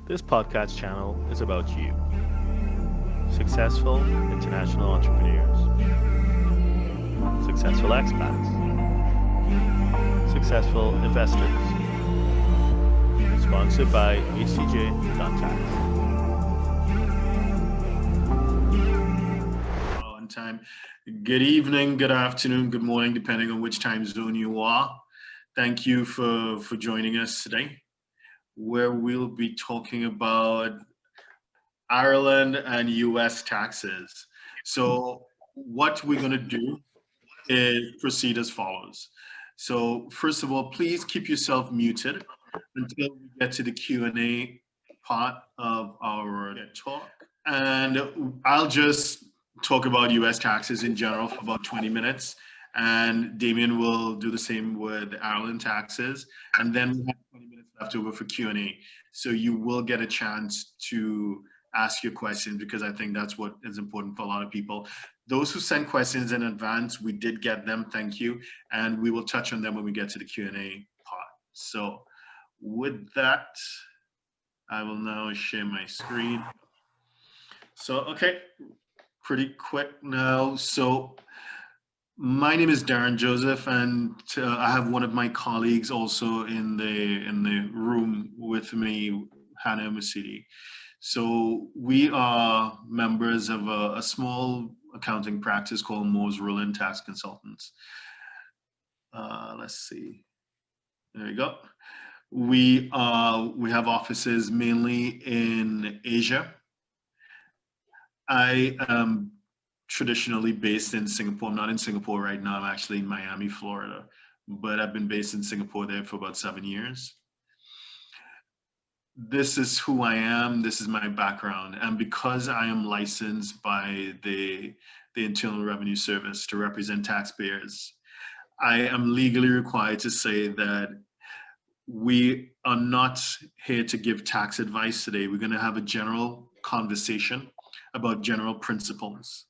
This podcast channel is about you, successful international entrepreneurs, successful expats, successful investors. Sponsored by HCJ.tax. On time. Good evening, good afternoon, good morning, depending on which time zone you are. Thank you for joining us today, where we'll be talking about Ireland and US taxes. So what we're going to do is proceed as follows. So first of all, please keep yourself muted until we get to the Q&A part of our talk. And I'll just talk about US taxes in general for about 20 minutes. And Damien will do the same with Ireland taxes. And then we have 20 minutes left over for Q&A. So you will get a chance to ask your questions, because I think that's what is important for a lot of people. Those who sent questions in advance, we did get them, thank you. And we will touch on them when we get to the Q&A part. So with that, I will now share my screen. So, okay, pretty quick now. So my name is Derren Joseph, and I have one of my colleagues also in the room with me, Hannah Masidi. So we are members of a small accounting practice called Moore's Rowland Tax Consultants. Let's see. There you go. We have offices mainly in Asia. I am traditionally based in Singapore. I'm not in Singapore right now. I'm actually in Miami, Florida, but I've been based in Singapore there for about 7 years. This is who I am. This is my background. And because I am licensed by the Internal Revenue Service to represent taxpayers, I am legally required to say that we are not here to give tax advice today. We're going to have a general conversation about general principles.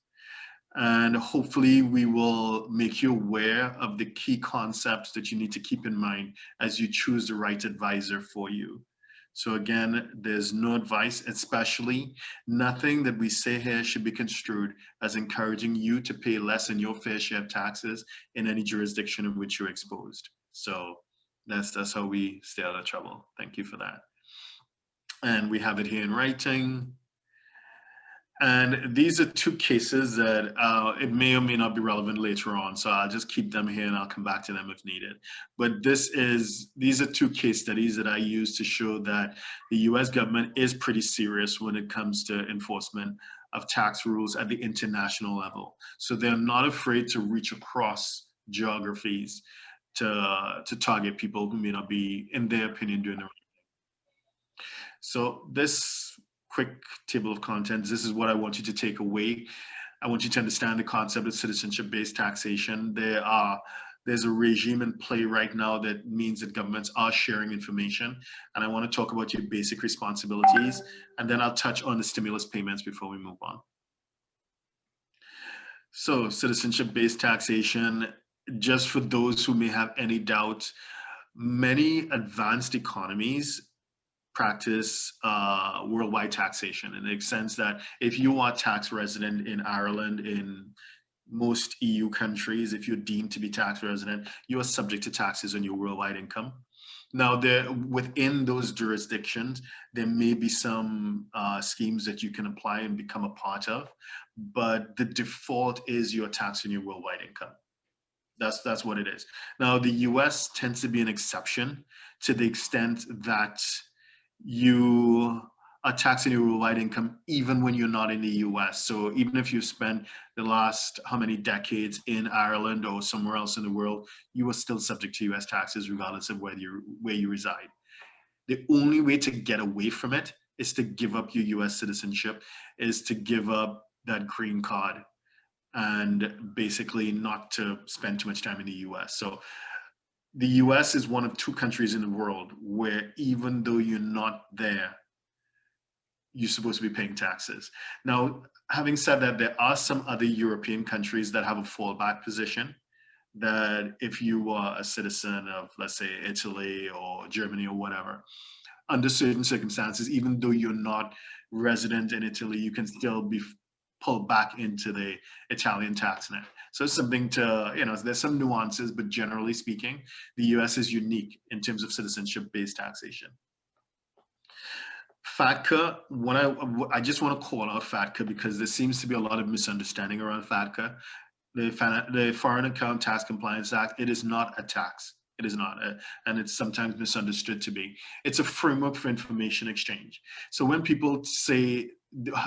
And hopefully we will make you aware of the key concepts that you need to keep in mind as you choose the right advisor for you. So again, there's no advice, especially nothing that we say here should be construed as encouraging you to pay less than your fair share of taxes in any jurisdiction in which you're exposed. So that's how we stay out of trouble. Thank you for that. And we have it here in writing. And these are two cases that it may or may not be relevant later on. So I'll just keep them here and I'll come back to them if needed. But these are two case studies that I use to show that the US government is pretty serious when it comes to enforcement of tax rules at the international level. So they're not afraid to reach across geographies to target people who may not be, in their opinion, doing the right thing. So this quick table of contents, this is what I want you to take away. I want you to understand the concept of citizenship-based taxation. There's a regime in play right now that means that governments are sharing information. And I want to talk about your basic responsibilities. And then I'll touch on the stimulus payments before we move on. So citizenship-based taxation, just for those who may have any doubt, many advanced economies practice worldwide taxation, in the sense that if you are tax resident in Ireland, in most EU countries, if you're deemed to be tax resident, you are subject to taxes on your worldwide income. Now, within those jurisdictions, there may be some schemes that you can apply and become a part of, but the default is your tax on your worldwide income. That's what it is. Now, the US tends to be an exception to the extent that you are taxing your worldwide income even when you're not in the US. So even if you spent the last how many decades in Ireland or somewhere else in the world, you are still subject to US taxes regardless of where you reside. The only way to get away from it is to give up your US citizenship, is to give up that green card, and basically not to spend too much time in the US. So the US is one of two countries in the world where even though you're not there, you're supposed to be paying taxes. Now, having said that, there are some other European countries that have a fallback position, that if you are a citizen of, let's say, Italy or Germany or whatever, under certain circumstances, even though you're not resident in Italy, you can still be pulled back into the Italian tax net. So it's something to, there's some nuances, but generally speaking, the US is unique in terms of citizenship-based taxation. Fatca, I just want to call out Fatca because there seems to be a lot of misunderstanding around Fatca. The Foreign Account Tax Compliance Act, it is not a tax. It is not, and it's sometimes misunderstood to be. It's a framework for information exchange. So when people say,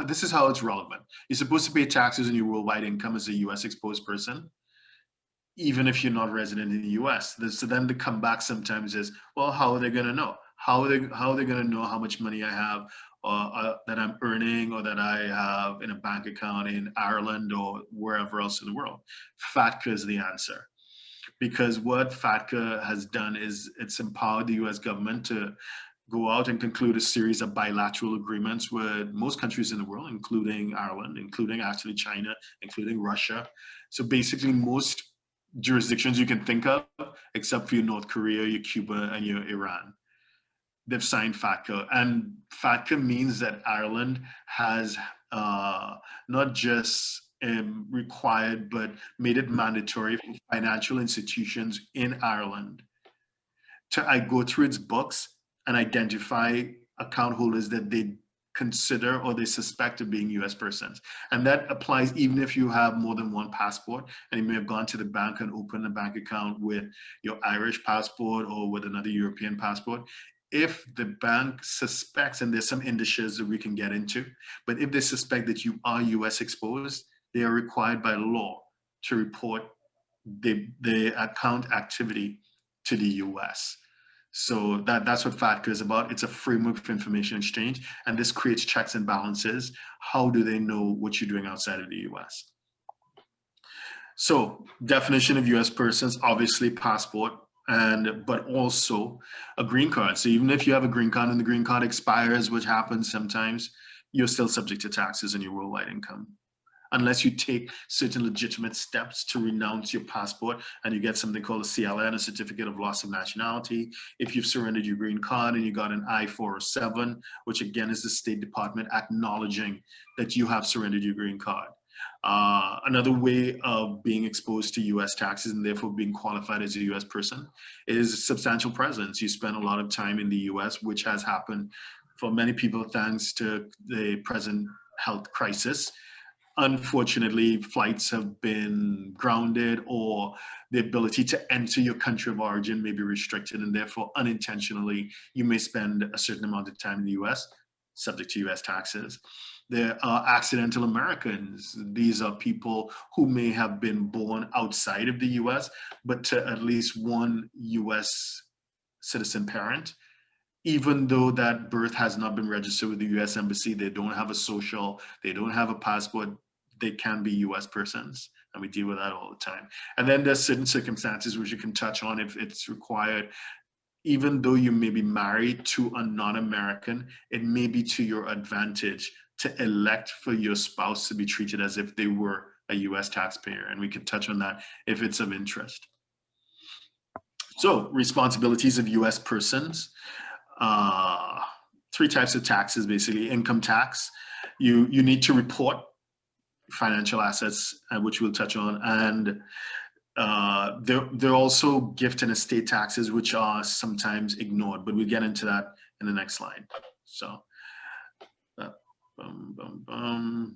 this is how it's relevant. You're supposed to pay taxes on your worldwide income as a US exposed person, even if you're not resident in the US. So then the comeback sometimes is, well, how are they gonna know? How are they gonna know how much money I have that I'm earning or that I have in a bank account in Ireland or wherever else in the world? Fatca is the answer. Because what Fatca has done is it's empowered the US government to go out and conclude a series of bilateral agreements with most countries in the world, including Ireland, including actually China, including Russia. So basically most jurisdictions you can think of, except for your North Korea, your Cuba, and your Iran. They've signed Fatca. And Fatca means that Ireland has not just required, but made it mandatory for financial institutions in Ireland to go through its books and identify account holders that they consider or they suspect of being US persons. And that applies even if you have more than one passport and you may have gone to the bank and opened a bank account with your Irish passport or with another European passport. If the bank suspects, and there's some indices that we can get into, but if they suspect that you are US exposed, they are required by law to report the account activity to the US. So that's what Fatca is about. It's a framework for information exchange, and this creates checks and balances. How do they know what you're doing outside of the US? So definition of US persons, obviously passport, but also a green card. So even if you have a green card and the green card expires, which happens sometimes, you're still subject to taxes on your worldwide income, unless you take certain legitimate steps to renounce your passport and you get something called a CLN, a certificate of loss of nationality. If you've surrendered your green card and you got an I-407, which again is the State Department acknowledging that you have surrendered your green card. Another way of being exposed to US taxes and therefore being qualified as a US person is substantial presence. You spend a lot of time in the US, which has happened for many people thanks to the present health crisis. Unfortunately, flights have been grounded or the ability to enter your country of origin may be restricted, and therefore unintentionally you may spend a certain amount of time in the US subject to US taxes. There are accidental Americans. These are people who may have been born outside of the US, but to at least one US citizen parent. Even though that birth has not been registered with the US Embassy, they don't have a social, they don't have a passport, they can be US persons. And we deal with that all the time. And then there's certain circumstances which you can touch on if it's required. Even though you may be married to a non-American, it may be to your advantage to elect for your spouse to be treated as if they were a US taxpayer. And we can touch on that if it's of interest. So responsibilities of US persons. Three types of taxes, basically. Income tax, you need to report financial assets, which we'll touch on, and there are also gift and estate taxes, which are sometimes ignored, but we'll get into that in the next slide. So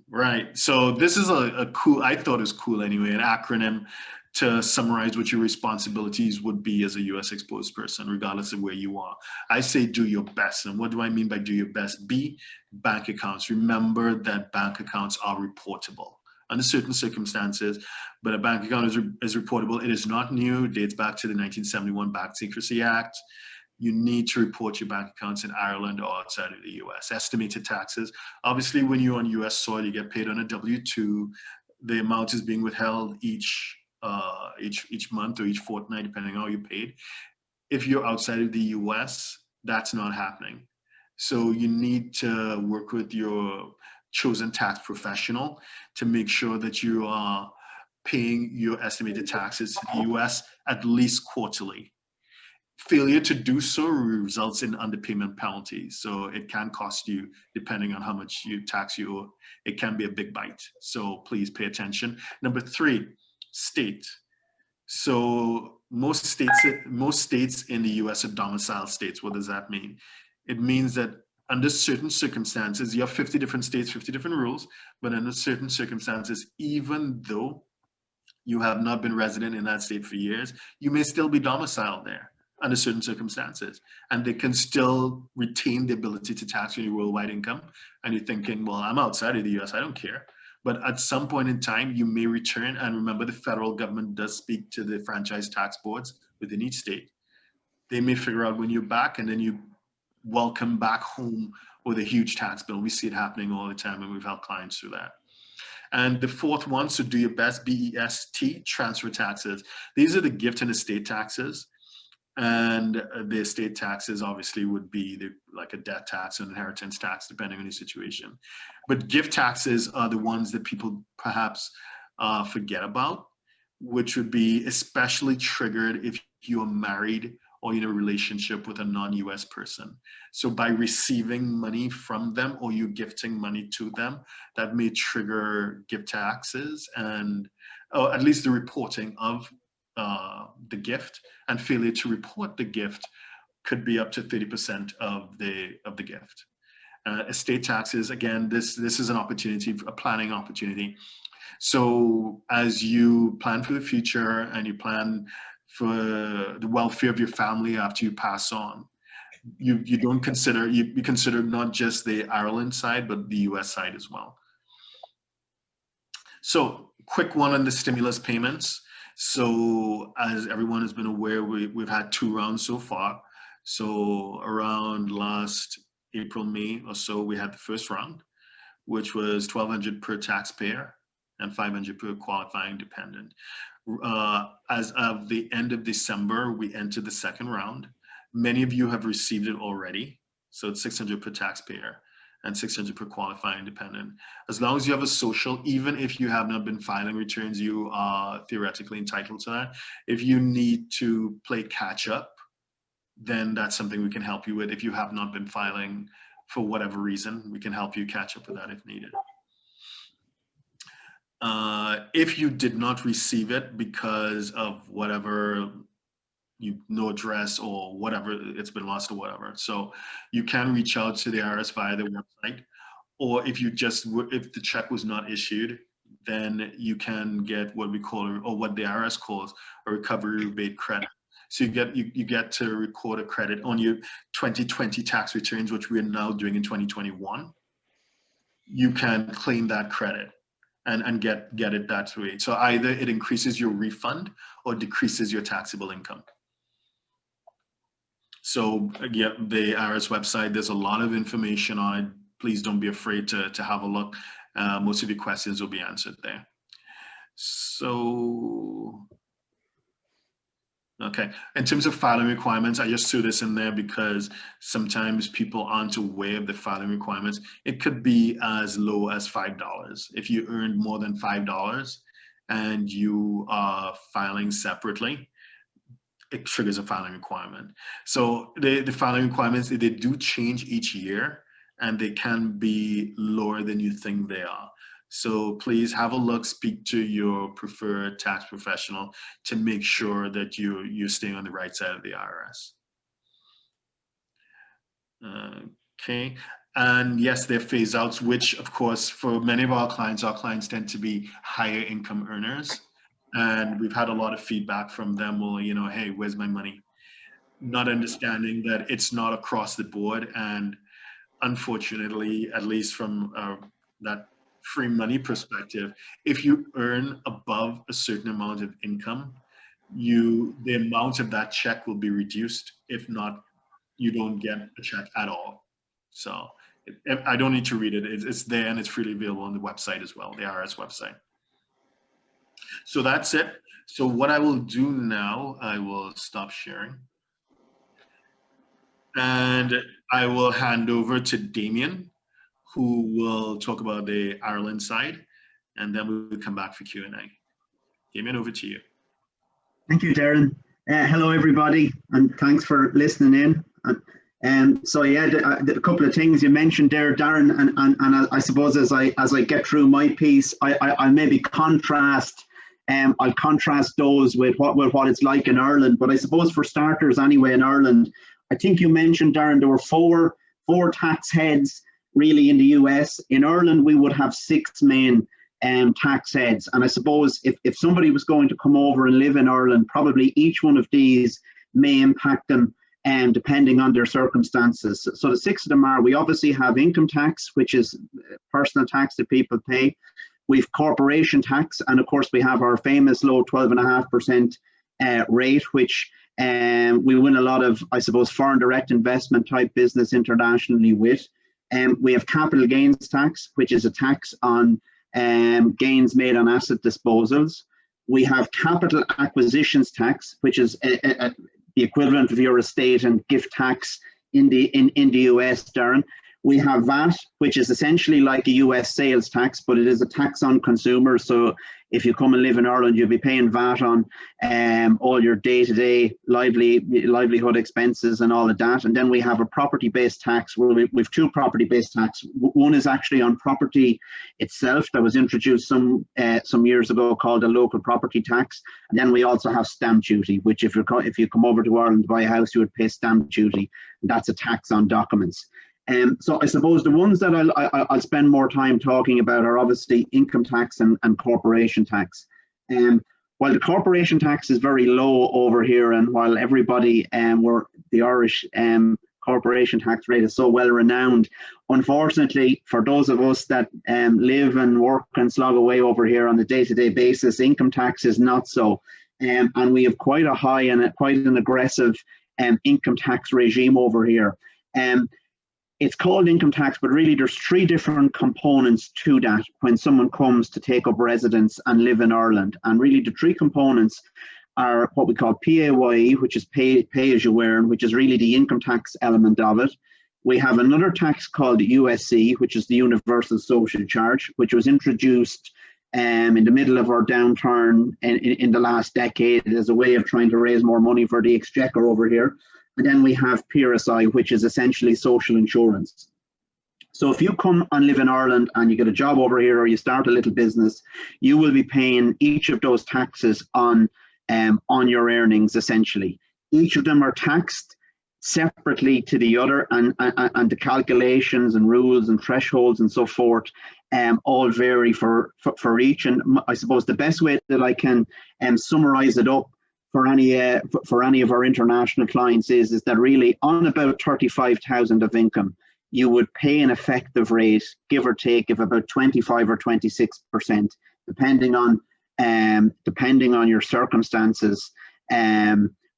right, so this is a cool, I thought it was cool anyway, an acronym to summarize what your responsibilities would be as a US exposed person, regardless of where you are. I say do your best. And what do I mean by do your best? B, bank accounts. Remember that bank accounts are reportable under certain circumstances, but a bank account is reportable. It is not new, it dates back to the 1971 Bank Secrecy Act. You need to report your bank accounts in Ireland or outside of the US. Estimated taxes. Obviously, when you're on US soil, you get paid on a W-2. The amount is being withheld each month or each fortnight, depending on how you paid. If you're outside of the US, that's not happening. So you need to work with your chosen tax professional to make sure that you are paying your estimated taxes to the US at least quarterly. Failure to do so results in underpayment penalties. So it can cost you, depending on how much tax you owe, it can be a big bite. So please pay attention. Number 3, state. So most states in the US are domicile states. What does that mean? It means that under certain circumstances, you have 50 different states, 50 different rules, but under certain circumstances, even though you have not been resident in that state for years, you may still be domiciled there under certain circumstances, and they can still retain the ability to tax your worldwide income. And you're thinking, well, I'm outside of the US, I don't care. But at some point in time, you may return. And remember, the federal government does speak to the franchise tax boards within each state. They may figure out when you're back, and then you welcome back home with a huge tax bill. We see it happening all the time, and we've helped clients through that. And the 4th one, so do your best, BEST, transfer taxes. These are the gift and estate taxes. And the estate taxes obviously would be like a death tax and inheritance tax, depending on your situation. But gift taxes are the ones that people perhaps forget about, which would be especially triggered if you are married or in a relationship with a non-US person. So by receiving money from them, or you gifting money to them, that may trigger gift taxes, and or at least the reporting of the gift, and failure to report the gift could be up to 30% of the gift. Estate taxes, again, this is an opportunity, a planning opportunity. So as you plan for the future and you plan for the welfare of your family after you pass on, you don't consider, you consider not just the Ireland side, but the US side as well. So quick one on the stimulus payments. So as everyone has been aware, we've had 2 rounds so far. So around last April, May or so, we had the first round, which was $1,200 per taxpayer and $500 per qualifying dependent. As of the end of December, we entered the second round. Many of you have received it already. So it's $600 per taxpayer and $600 per qualifying dependent. As long as you have a social, even if you have not been filing returns, you are theoretically entitled to that. If you need to play catch up, then that's something we can help you with. If you have not been filing for whatever reason, we can help you catch up with that if needed. If you did not receive it because of whatever, no address or whatever, it's been lost or whatever, so you can reach out to the IRS via the website, or if the check was not issued, then you can get what we call, or what the IRS calls, a recovery rebate credit. So you get to record a credit on your 2020 tax returns, which we are now doing in 2021. You can claim that credit and get it that way. So either it increases your refund or decreases your taxable income. So yeah, the IRS website, there's a lot of information on it. Please don't be afraid to have a look. Most of your questions will be answered there. So, okay, in terms of filing requirements, I just threw this in there because sometimes people aren't aware of the filing requirements. It could be as low as $5. If you earned more than $5 and you are filing separately, it triggers a filing requirement. So the filing requirements, they do change each year, and they can be lower than you think they are. So please have a look, speak to your preferred tax professional to make sure that you're staying on the right side of the IRS. Okay, and yes, there are phase outs, which of course, for many of our clients tend to be higher income earners. And we've had a lot of feedback from them, well, you know, hey, where's my money? Not understanding that it's not across the board. And unfortunately, at least from that free money perspective, if you earn above a certain amount of income, the amount of that check will be reduced. If not, you don't get a check at all. So I don't need to read it. It's there, and it's freely available on the website as well, the IRS website. So that's it. So what I will do now, I will stop sharing. And I will hand over to Damien, who will talk about the Ireland side, and then we'll come back for Q&A. Damien, over to you. Thank you, Derren. Hello, everybody, and thanks for listening in. So yeah, a couple of things you mentioned there, Darren, and I suppose as I get through my piece, I'll maybe contrast. I'll contrast those with what it's like in Ireland. But I suppose for starters, anyway, in Ireland, I think you mentioned, Darren, there were four tax heads really in the US. In Ireland, we would have six main tax heads. And I suppose if somebody was going to come over and live in Ireland, probably each one of these may impact them depending on their circumstances. So the six of them are, we obviously have income tax, which is personal tax that people pay. We've corporation tax, and of course we have our famous low 12.5% rate, which we win a lot of, I suppose, foreign direct investment type business internationally with. We have capital gains tax, which is a tax on gains made on asset disposals. We have capital acquisitions tax, which is the equivalent of your estate and gift tax in the US, Darren. We have VAT, which is essentially like a US sales tax, but it is a tax on consumers. So if you come and live in Ireland, you'll be paying VAT on all your day-to-day livelihood expenses and all of that. And then we have a property-based tax. We've two property-based tax. One is actually on property itself that was introduced some years ago called a local property tax. And then we also have stamp duty, which if you come over to Ireland to buy a house, you would pay stamp duty. That's a tax on documents. So I suppose the ones that I'll spend more time talking about are obviously income tax and corporation tax. While the corporation tax is very low over here, and while everybody the Irish corporation tax rate is so well renowned, unfortunately for those of us that live and work and slog away over here on a day-to-day basis, income tax is not so. And we have quite a high and quite an aggressive income tax regime over here. It's called income tax, but really there's three different components to that when someone comes to take up residence and live in Ireland. And really the three components are what we call PAYE, which is pay as you earn, which is really the income tax element of it. We have another tax called USC, which is the Universal Social Charge, which was introduced in the middle of our downturn in the last decade as a way of trying to raise more money for the exchequer over here. And then we have PRSI, which is essentially social insurance. So if you come and live in Ireland and you get a job over here or you start a little business, you will be paying each of those taxes on your earnings, essentially. Each of them are taxed separately to the other, and the calculations and rules and thresholds and so forth all vary for each. And I suppose the best way that I can summarize it up for any of our international clients is that really on about 35,000 of income, you would pay an effective rate, give or take, of about 25 or 26%, depending on your circumstances,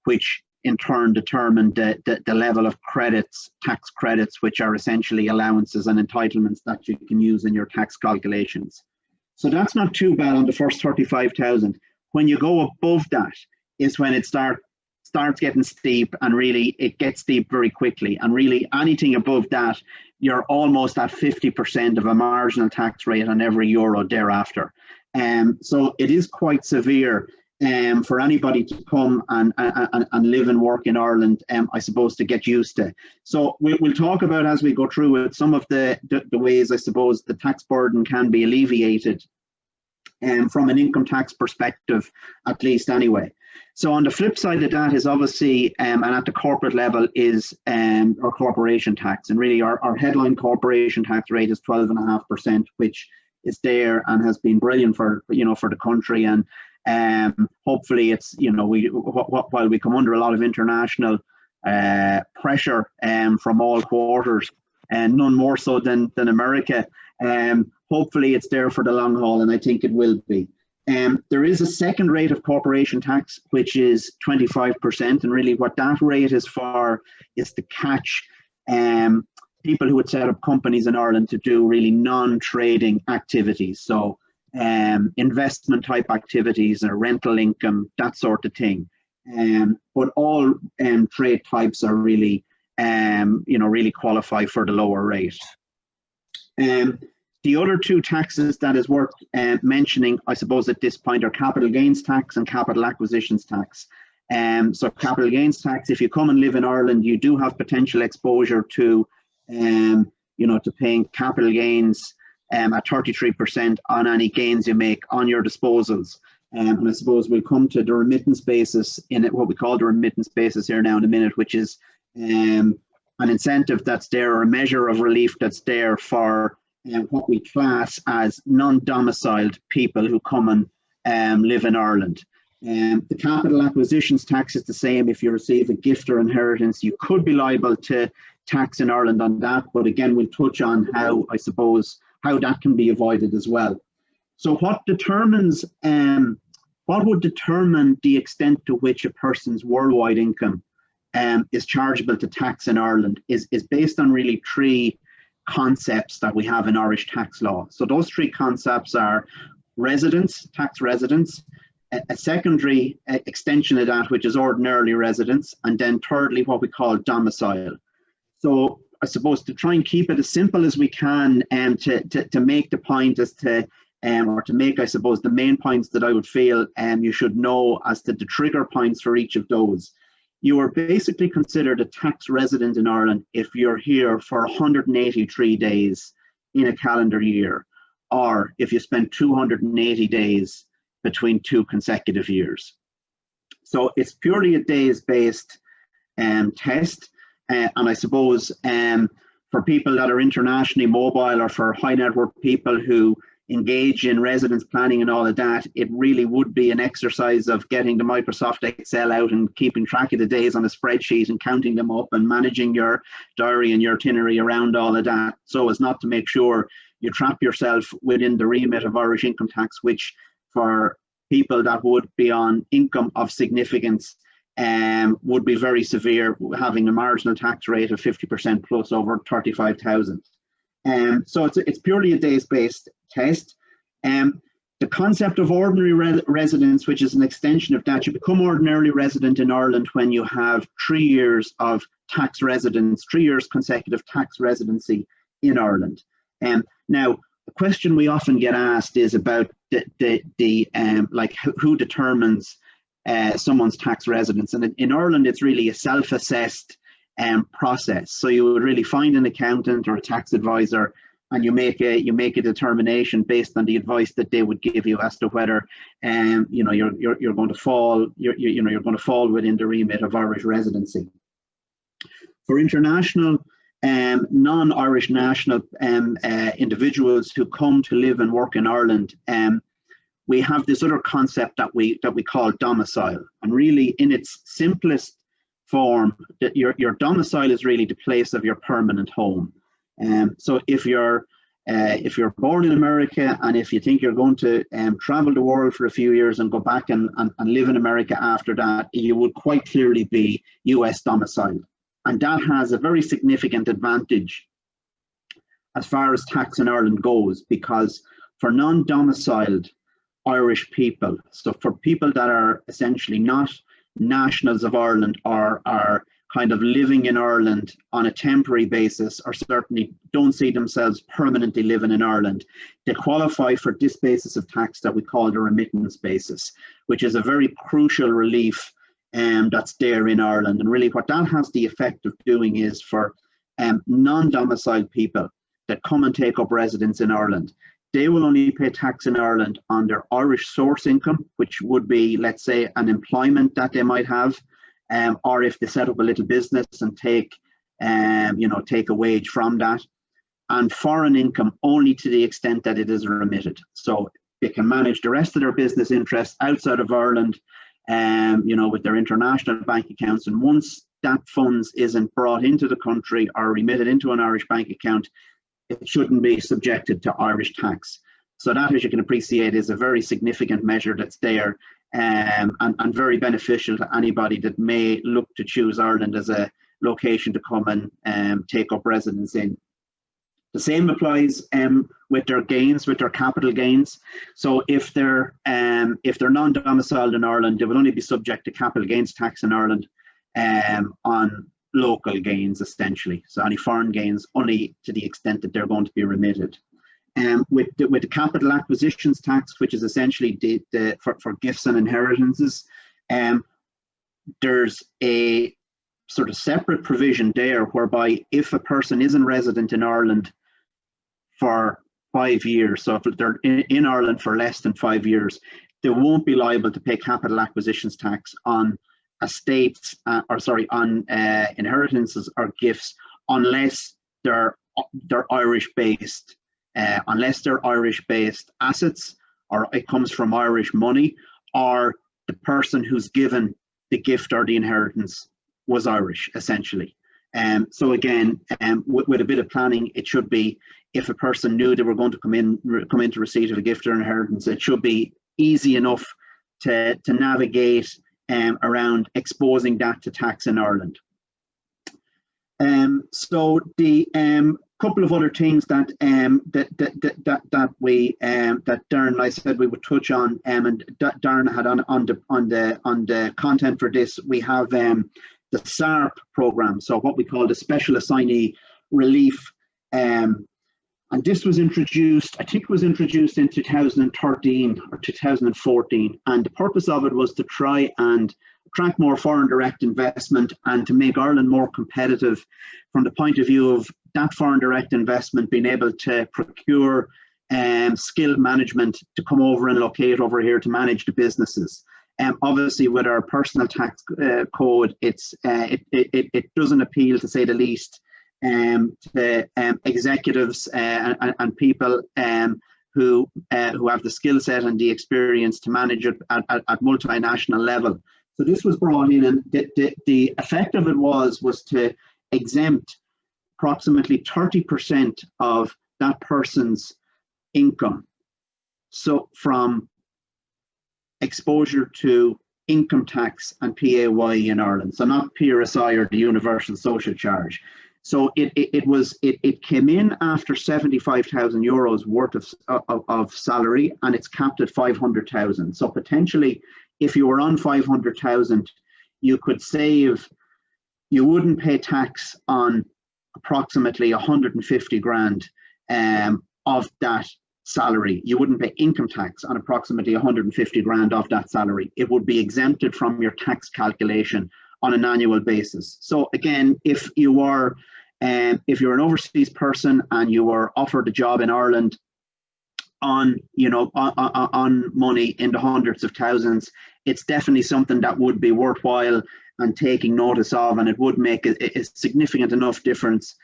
which in turn determine the level of credits, tax credits, which are essentially allowances and entitlements that you can use in your tax calculations. So that's not too bad on the first 35,000. When you go above that, is when it starts getting steep, and really it gets steep very quickly. And really anything above that, you're almost at 50% of a marginal tax rate on every euro thereafter. So it is quite severe for anybody to come and live and work in Ireland, I suppose, to get used to. So we'll talk about, as we go through it, some of the ways, I suppose, the tax burden can be alleviated from an income tax perspective, at least anyway. So on the flip side of that is obviously, and at the corporate level, is our corporation tax. And really our headline corporation tax rate is 12.5%, which is there and has been brilliant for the country. And hopefully it's, while we come under a lot of international pressure from all quarters, and none more so than America, hopefully it's there for the long haul, and I think it will be. There is a second rate of corporation tax, which is 25%, and really what that rate is for is to catch people who would set up companies in Ireland to do really non-trading activities, so investment type activities or rental income, that sort of thing. But all trade types are really, really qualify for the lower rate. The other two taxes that is worth mentioning, I suppose, at this point are capital gains tax and capital acquisitions tax. So capital gains tax, if you come and live in Ireland, you do have potential exposure to, to paying capital gains at 33% on any gains you make on your disposals. And I suppose we'll come to the remittance basis in it, what we call the remittance basis here now in a minute, which is an incentive that's there, or a measure of relief that's there for what we class as non-domiciled people who come and live in Ireland. The capital acquisitions tax is the same. If you receive a gift or inheritance, you could be liable to tax in Ireland on that. But again, we'll touch on how, I suppose, how that can be avoided as well. So what determines, what would determine the extent to which a person's worldwide income is chargeable to tax in Ireland is based on really three concepts that we have in Irish tax law. So those three concepts are residence, tax residence, a secondary extension of that, which is ordinarily residence, and then thirdly, what we call domicile. So I suppose to try and keep it as simple as we can to make the point as to, or to make, I suppose, the main points that I would feel you should know as to the trigger points for each of those. You are basically considered a tax resident in Ireland if you're here for 183 days in a calendar year, or if you spend 280 days between 2 consecutive years. So it's purely a days-based test, and I suppose for people that are internationally mobile, or for high net worth people who engage in residence planning and all of that, it really would be an exercise of getting the Microsoft Excel out and keeping track of the days on a spreadsheet and counting them up and managing your diary and your itinerary around all of that, so as not to make sure you trap yourself within the remit of Irish income tax, which for people that would be on income of significance would be very severe, having a marginal tax rate of 50% plus over 35,000. So it's purely a days-based test. The concept of ordinary residence, which is an extension of that, you become ordinarily resident in Ireland when you have 3 years of tax residence, 3 years consecutive tax residency in Ireland. Now, the question we often get asked is about like who determines someone's tax residence, and in Ireland it's really a self-assessed process. So you would really find an accountant or a tax advisor, and you make a determination based on the advice that they would give you as to whether you're going to fall you're going to fall within the remit of Irish residency. For international non-Irish national individuals who come to live and work in Ireland, we have this other concept that we call domicile, and really in its simplest form, that your domicile is really the place of your permanent home. So if you're born in America, and if you think you're going to travel the world for a few years and go back and live in America after that, you would quite clearly be US domiciled. And that has a very significant advantage as far as tax in Ireland goes, because for non-domiciled Irish people, so for people that are essentially not nationals of Ireland, or are kind of living in Ireland on a temporary basis, or certainly don't see themselves permanently living in Ireland, they qualify for this basis of tax that we call the remittance basis, which is a very crucial relief that's there in Ireland. And really what that has the effect of doing is for non-domiciled people that come and take up residence in Ireland, they will only pay tax in Ireland on their Irish source income, which would be, let's say, an employment that they might have, or if they set up a little business and take a wage from that, and foreign income only to the extent that it is remitted. So they can manage the rest of their business interests outside of Ireland, with their international bank accounts. And once that funds isn't brought into the country or remitted into an Irish bank account, it shouldn't be subjected to Irish tax. So that, as you can appreciate, is a very significant measure that's there, and very beneficial to anybody that may look to choose Ireland as a location to come and take up residence in. The same applies with their gains, with their capital gains. So if they're non-domiciled in Ireland, they will only be subject to capital gains tax in Ireland on local gains, essentially. So any foreign gains only to the extent that they're going to be remitted. With the capital acquisitions tax, which is essentially for gifts and inheritances, there's a sort of separate provision there whereby if a person isn't resident in Ireland for 5 years, so if they're in Ireland for less than 5 years, they won't be liable to pay capital acquisitions tax on estates, on inheritances or gifts, unless they're Irish-based, assets, or it comes from Irish money, or the person who's given the gift or the inheritance was Irish, essentially. So again, with a bit of planning, it should be, if a person knew they were going to come into receipt of a gift or inheritance, it should be easy enough to navigate around exposing that to tax in Ireland. So the couple of other things that Derren and I said we would touch on, and Derren had on the content for this. We have the SARP program, so what we call the Special Assignee Relief, and this was introduced, I think it was introduced in 2013 or 2014, and the purpose of it was to try and attract more foreign direct investment and to make Ireland more competitive from the point of view of that foreign direct investment being able to procure skilled management to come over and locate over here to manage the businesses. Obviously, with our personal tax code, it doesn't appeal, to say the least, to executives and people who have the skill set and the experience to manage it at multinational level. So this was brought in, and the effect of it was to exempt approximately 30% of that person's income, so from exposure to income tax and PAYE in Ireland, so not PRSI or the universal social charge. So it came in after 75,000 euros worth of salary, and it's capped at 500,000. So potentially, if you were on 500,000, you could save, you wouldn't pay tax on approximately 150 grand of that salary. You wouldn't pay income tax on approximately 150 grand of that salary. It would be exempted from your tax calculation on an annual basis. So again, if you're an overseas person and you were offered a job in Ireland on money in the hundreds of thousands, it's definitely something that would be worthwhile and taking notice of, and it would make a significant enough difference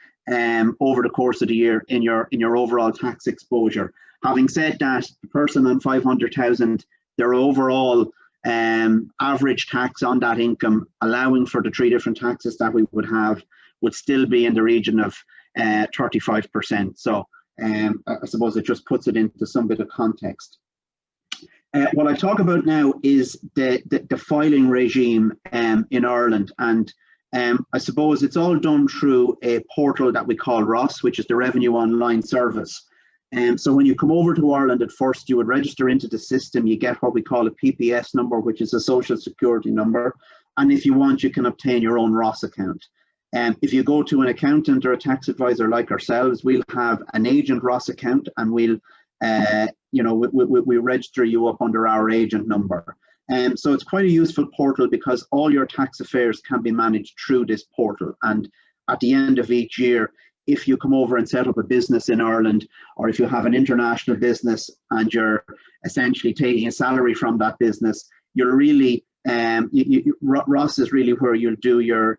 over the course of the year in your overall tax exposure. Having said that, the person on 500,000, their overall average tax on that income, allowing for the 3 different taxes that we would have, would still be in the region of 35%. So I suppose it just puts it into some bit of context. What I talk about now is the filing regime in Ireland, and I suppose it's all done through a portal that we call ROS, which is the Revenue Online Service. So when you come over to Ireland at first, you would register into the system. You get what we call a PPS number, which is a social security number. And if you want, you can obtain your own ROS account. If you go to an accountant or a tax advisor like ourselves, we'll have an agent ROS account, and we'll we register you up under our agent number. So it's quite a useful portal because all your tax affairs can be managed through this portal. And at the end of each year, if you come over and set up a business in Ireland, or if you have an international business and you're essentially taking a salary from that business, you're really ROS is really where you'll do your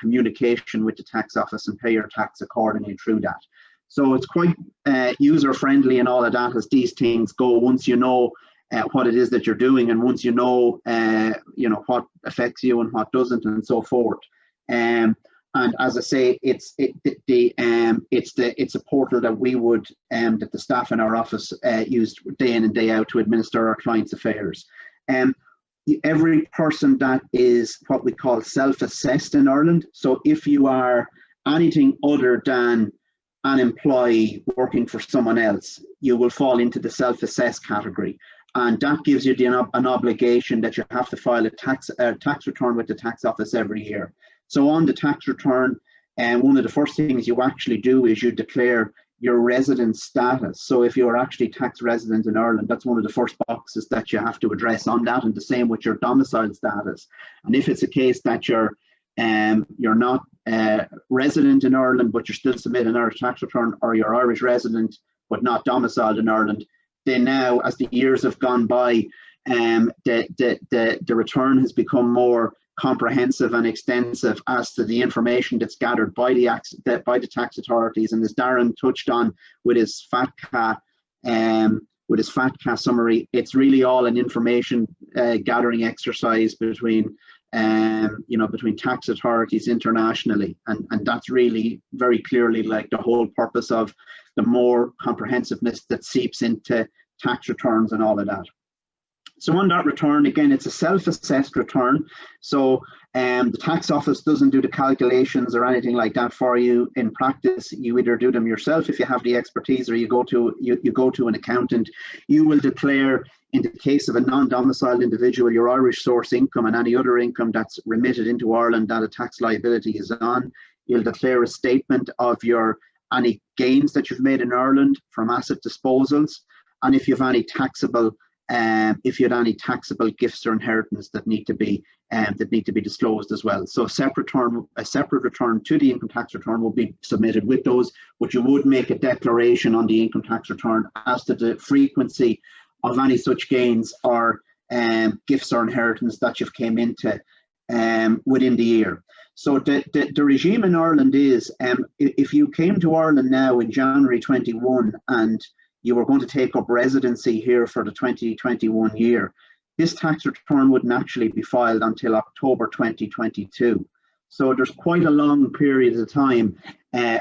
communication with the tax office and pay your tax accordingly through that. So it's quite user friendly and all of that as these things go. Once you know what it is that you're doing, and once you know what affects you and what doesn't, and so forth. And as I say, it's a portal that we would that the staff in our office use day in and day out to administer our clients' affairs. Every person that is what we call self-assessed in Ireland. So if you are anything other than an employee working for someone else, you will fall into the self-assessed category. And that gives you an obligation that you have to file a tax return with the tax office every year. So on the tax return, one of the first things you actually do is you declare your resident status. So if you're actually tax resident in Ireland, that's one of the first boxes that you have to address on that, and the same with your domicile status. And if it's a case that you're not resident in Ireland, but you're still submitting an Irish tax return, or you're Irish resident but not domiciled in Ireland, then now, as the years have gone by, the return has become more comprehensive and extensive as to the information that's gathered by the tax authorities. And as Derren touched on with his Fatca summary, it's really all an information gathering exercise between tax authorities internationally, and that's really very clearly like the whole purpose of the more comprehensiveness that seeps into tax returns and all of that. So on that return, again, it's a self-assessed return. So the tax office doesn't do the calculations or anything like that for you. In practice, you either do them yourself if you have the expertise, or you go to an accountant. You will declare, in the case of a non-domiciled individual, your Irish source income and any other income that's remitted into Ireland that a tax liability is on. You'll declare a statement of any gains that you've made in Ireland from asset disposals, and if you have any taxable gifts or inheritance that need to be disclosed as well. So a separate return to the income tax return will be submitted with those, but you would make a declaration on the income tax return as to the frequency of any such gains or gifts or inheritance that you've came into within the year. So the regime in Ireland is, if you came to Ireland now in January 21 and you were going to take up residency here for the 2021 year, this tax return wouldn't actually be filed until October 2022. So there's quite a long period of time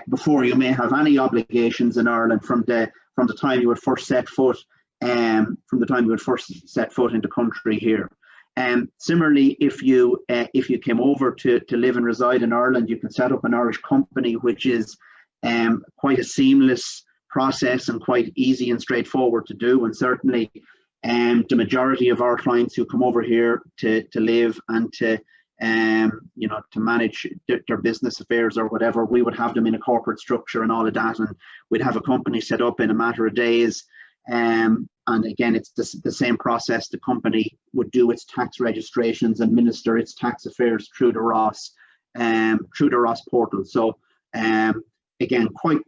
before you may have any obligations in Ireland from the time you would first set foot into country here. Similarly, if you came over to live and reside in Ireland, you can set up an Irish company, which is quite a seamless process and quite easy and straightforward to do. And certainly the majority of our clients who come over here to live and to manage their business affairs or whatever, we would have them in a corporate structure and all of that, and we'd have a company set up in a matter of days. And again, it's the same process. The company would do its tax registrations and administer its tax affairs through the ROS portal. So again, quite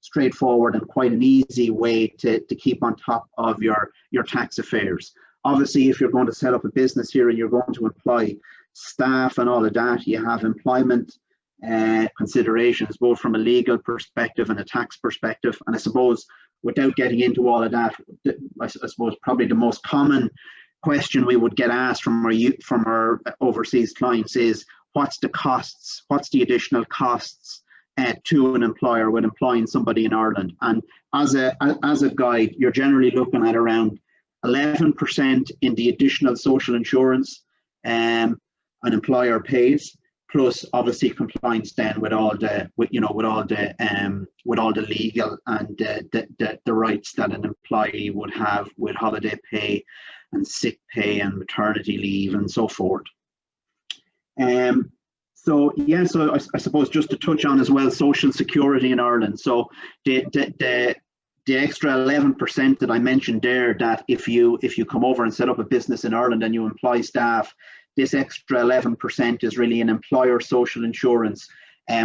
straightforward and quite an easy way to keep on top of your tax affairs. Obviously, if you're going to set up a business here and you're going to employ staff and all of that, you have employment considerations, both from a legal perspective and a tax perspective. And I suppose, without getting into all of that, I suppose probably the most common question we would get asked from our overseas clients is, what's the costs? What's the additional costs to an employer when employing somebody in Ireland? And as a guide, you're generally looking at around 11% in the additional social insurance an employer pays, plus obviously compliance then with all the legal and the rights that an employee would have with holiday pay and sick pay and maternity leave and so forth. So I suppose just to touch on as well, social security in Ireland. So the extra 11% that I mentioned there, that if you come over and set up a business in Ireland and you employ staff, this extra 11% is really an employer social insurance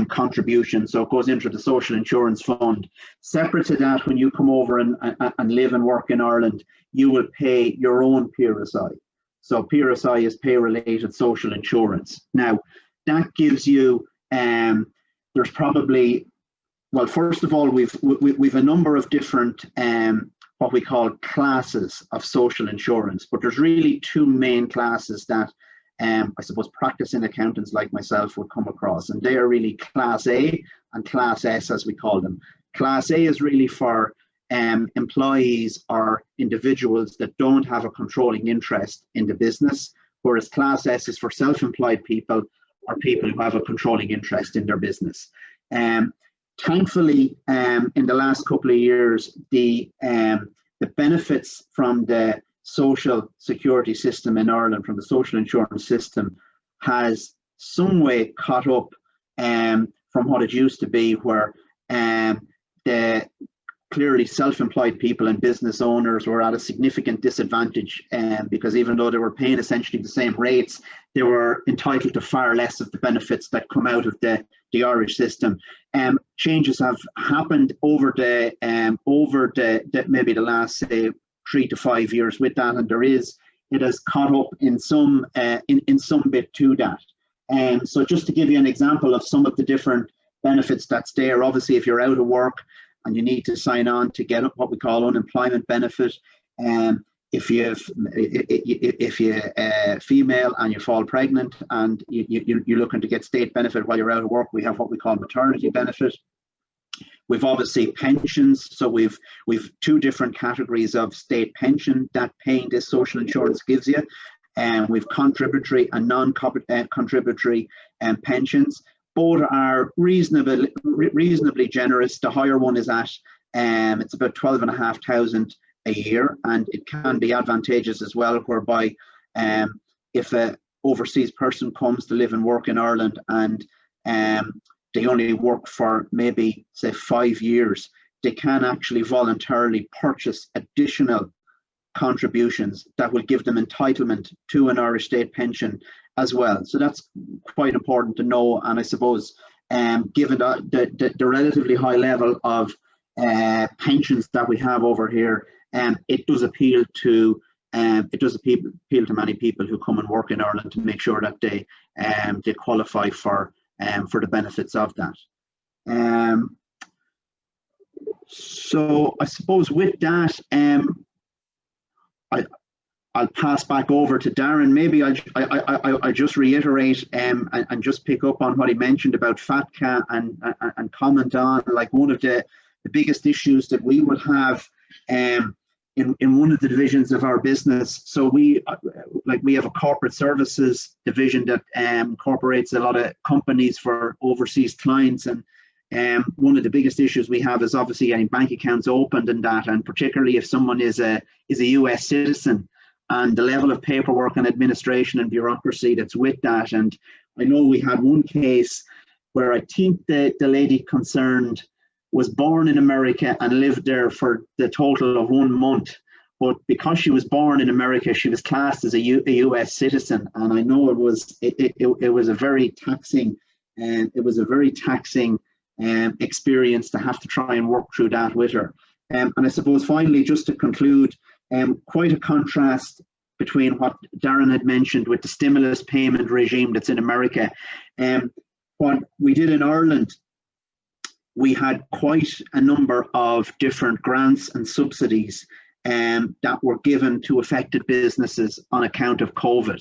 contribution. So it goes into the social insurance fund. Separate to that, when you come over and live and work in Ireland, you will pay your own PRSI. So PRSI is pay-related social insurance. Now, that gives you, there's probably, well, first of all, we've a number of different what we call classes of social insurance, but there's really two main classes that I suppose practicing accountants like myself would come across, and they are really Class A and Class S, as we call them. Class A is really for employees or individuals that don't have a controlling interest in the business, whereas Class S is for self-employed people or people who have a controlling interest in their business. Thankfully, in the last couple of years, the benefits from the social security system in Ireland, from the social insurance system, has some way caught up from what it used to be, where the clearly self-employed people and business owners were at a significant disadvantage, because even though they were paying essentially the same rates, they were entitled to far less of the benefits that come out of the Irish system. Changes have happened over the maybe the last, say, 3 to 5 years with that, and it has caught up in some bit to that. So just to give you an example of some of the different benefits that's there, obviously if you're out of work and you need to sign on to get what we call unemployment benefit, if you're female and you fall pregnant and you're looking to get state benefit while you're out of work, we have what we call maternity benefit. We've obviously pensions, so we've 2 different categories of state pension that paying this social insurance gives you, and we've contributory and non-contributory pensions. Both are reasonably generous. The higher one is at it's about 12,500 a year, and it can be advantageous as well, whereby if an overseas person comes to live and work in Ireland and they only work for maybe, say, 5 years, they can actually voluntarily purchase additional contributions that will give them entitlement to an Irish state pension as well. So that's quite important to know. And I suppose, given the relatively high level of pensions that we have over here, it does appeal to many people who come and work in Ireland to make sure that they qualify for the benefits of that. So I suppose with that, I'll pass back over to Derren. Maybe I just reiterate and just pick up on what he mentioned about Fatca and comment on, like, one of the biggest issues that we would have in one of the divisions of our business. So we have a corporate services division that incorporates a lot of companies for overseas clients, and one of the biggest issues we have is obviously getting bank accounts opened and that, and particularly if someone is a US citizen, and the level of paperwork and administration and bureaucracy that's with that. And I know we had one case where I think the lady concerned was born in America and lived there for the total of 1 month. But because she was born in America, she was classed as a US citizen. And I know it was a very taxing, experience to have to try and work through that with her. And I suppose finally, just to conclude, quite a contrast between what Derren had mentioned with the stimulus payment regime that's in America. What we did in Ireland, we had quite a number of different grants and subsidies that were given to affected businesses on account of COVID.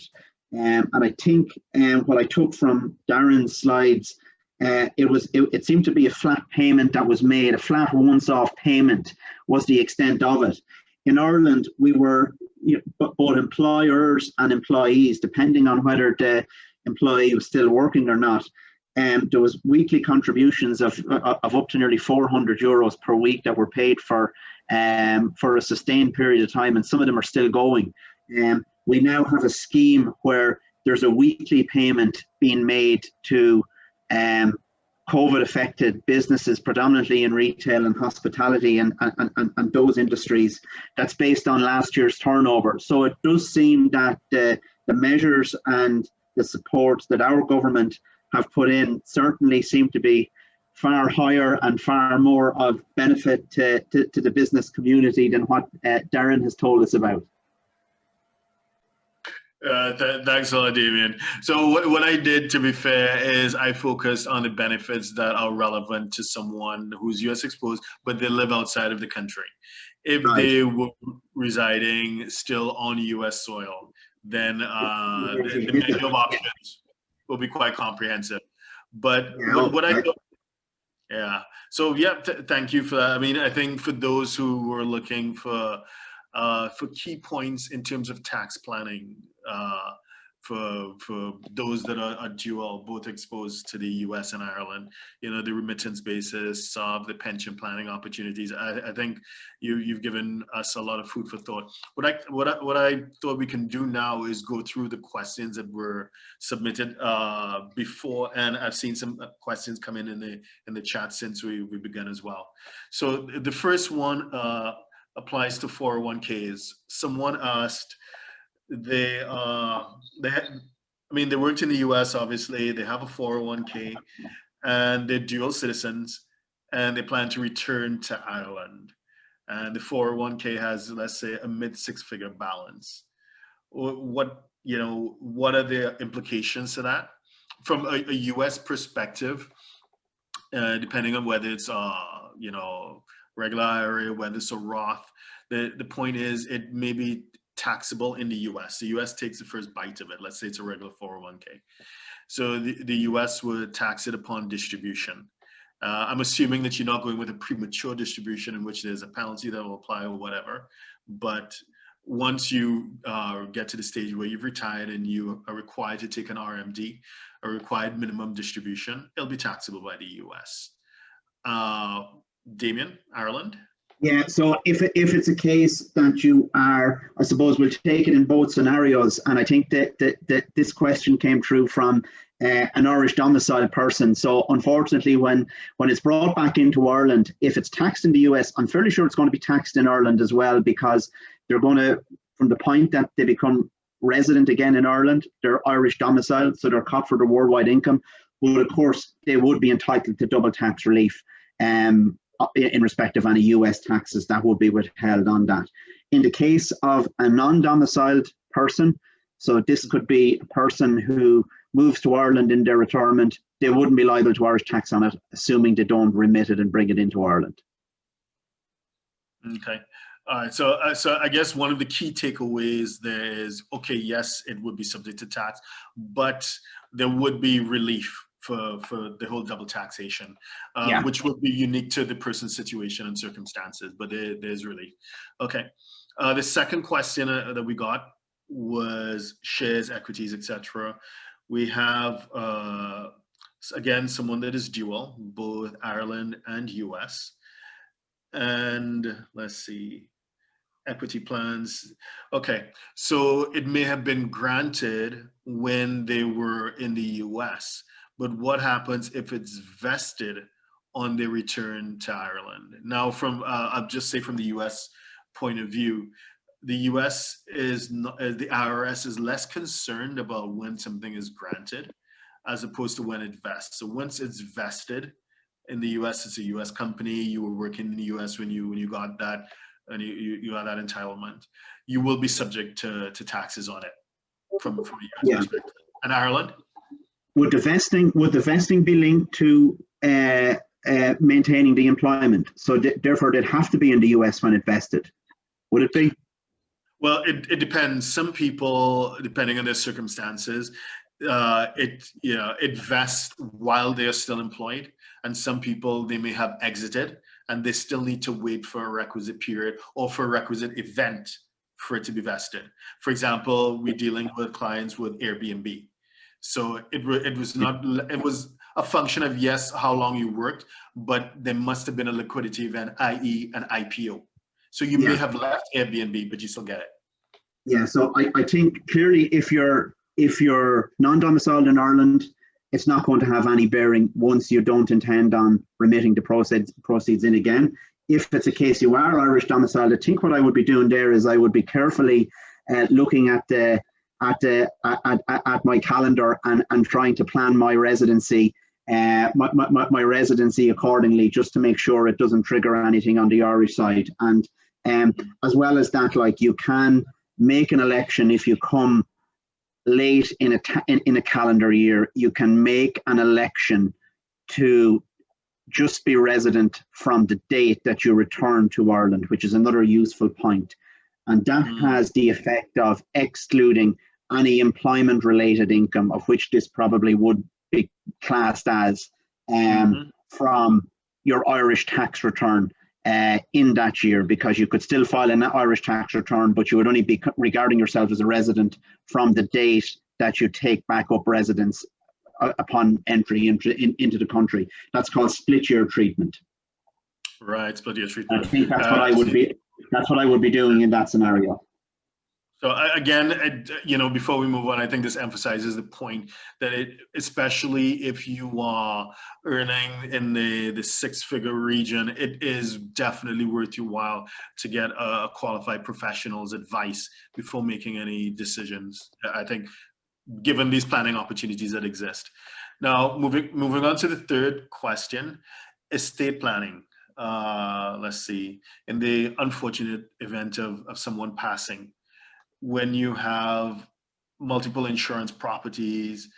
And I think what I took from Darren's slides, it seemed to be a flat payment that was made, a flat once-off payment was the extent of it. In Ireland, we were, both employers and employees, depending on whether the employee was still working or not, there was weekly contributions of up to nearly €400 per week that were paid for a sustained period of time, and some of them are still going. We now have a scheme where there's a weekly payment being made to COVID-affected businesses, predominantly in retail and hospitality and those industries, that's based on last year's turnover. So it does seem that the measures and the support that our government have put in certainly seem to be far higher and far more of benefit to the business community than what Derren has told us about. Thanks a lot, Damien. So what I did, to be fair, is I focused on the benefits that are relevant to someone who's US exposed, but they live outside of the country. If they were residing still on US soil, then the menu of options will be quite comprehensive. But what I thought, so thank you for that. I mean, I think for those who were looking for key points in terms of tax planning for those that are dual, both exposed to the US and Ireland. You know, the remittance basis, SARP, the pension planning opportunities. I think you've given us a lot of food for thought. What I thought we can do now is go through the questions that were submitted before, and I've seen some questions come in the chat since we began as well. So the first one applies to 401ks. Someone asked, they worked in the US, obviously, they have a 401k, and they're dual citizens, and they plan to return to Ireland. And the 401k has, let's say, a mid six-figure balance. What are the implications to that? From a US perspective, depending on whether it's regular IRA, whether it's a Roth, the point is it may be taxable in the US. The US takes the first bite of it. Let's say it's a regular 401k. So the US would tax it upon distribution. I'm assuming that you're not going with a premature distribution in which there's a penalty that will apply or whatever. But once you get to the stage where you've retired and you are required to take an RMD, a required minimum distribution, it'll be taxable by the US. Damien, Ireland? Yeah, so if it's a case that you are, I suppose we'll take it in both scenarios, and I think that this question came through from an Irish domiciled person. So unfortunately, when it's brought back into Ireland, if it's taxed in the US, I'm fairly sure it's going to be taxed in Ireland as well, because they're going to, from the point that they become resident again in Ireland, they're Irish domiciled, so they're caught for their worldwide income, but of course they would be entitled to double tax relief. In respect of any US taxes that would be withheld on that. In the case of a non-domiciled person, so this could be a person who moves to Ireland in their retirement, they wouldn't be liable to Irish tax on it, assuming they don't remit it and bring it into Ireland. Okay. All right. So I guess one of the key takeaways there is, okay, yes, it would be subject to tax, but there would be relief for the whole double taxation, which will be unique to the person's situation and circumstances, but there's relief. Okay. The second question that we got was shares, equities, etc. We have, again, someone that is dual, both Ireland and US. And let's see, equity plans. Okay, so it may have been granted when they were in the US, but what happens if it's vested on their return to Ireland? Now, I'll just say from the US point of view, the US is not, the IRS is less concerned about when something is granted as opposed to when it vests. So once it's vested in the US, it's a US company, you were working in the US when you got that, and you got that entitlement, you will be subject to taxes on it from a US perspective. And Ireland? Would the vesting be linked to maintaining the employment? So therefore, it'd have to be in the US when it vested. Would it be? Well, it depends. Some people, depending on their circumstances, it vests while they are still employed, and some people, they may have exited and they still need to wait for a requisite period or for a requisite event for it to be vested. For example, we're dealing with clients with Airbnb. So it was a function of, yes, how long you worked, but there must have been a liquidity event, i.e. an IPO. So you may have left Airbnb, but you still get it. Yeah, so I think clearly if you're non-domiciled in Ireland, it's not going to have any bearing once you don't intend on remitting the proceeds in again. If it's a case you are Irish domiciled, I think what I would be doing there is I would be carefully looking at my calendar and trying to plan my residency, my residency accordingly, just to make sure it doesn't trigger anything on the Irish side. And as well as that, like, you can make an election if you come late in a calendar year. You can make an election to just be resident from the date that you return to Ireland, which is another useful point. And that has the effect of excluding any employment-related income, of which this probably would be classed as, from your Irish tax return in that year, because you could still file an Irish tax return, but you would only be regarding yourself as a resident from the date that you take back up residence upon entry into the country. That's called split year treatment. Right, split year treatment. I think that's what I would be. That's what I would be doing in that scenario. So again, before we move on, I think this emphasizes the point that especially if you are earning in the six-figure region, it is definitely worth your while to get a qualified professional's advice before making any decisions. I think, given these planning opportunities that exist. Now, moving on to the third question, estate planning. Let's see, in the unfortunate event of someone passing, when you have multiple insurance properties,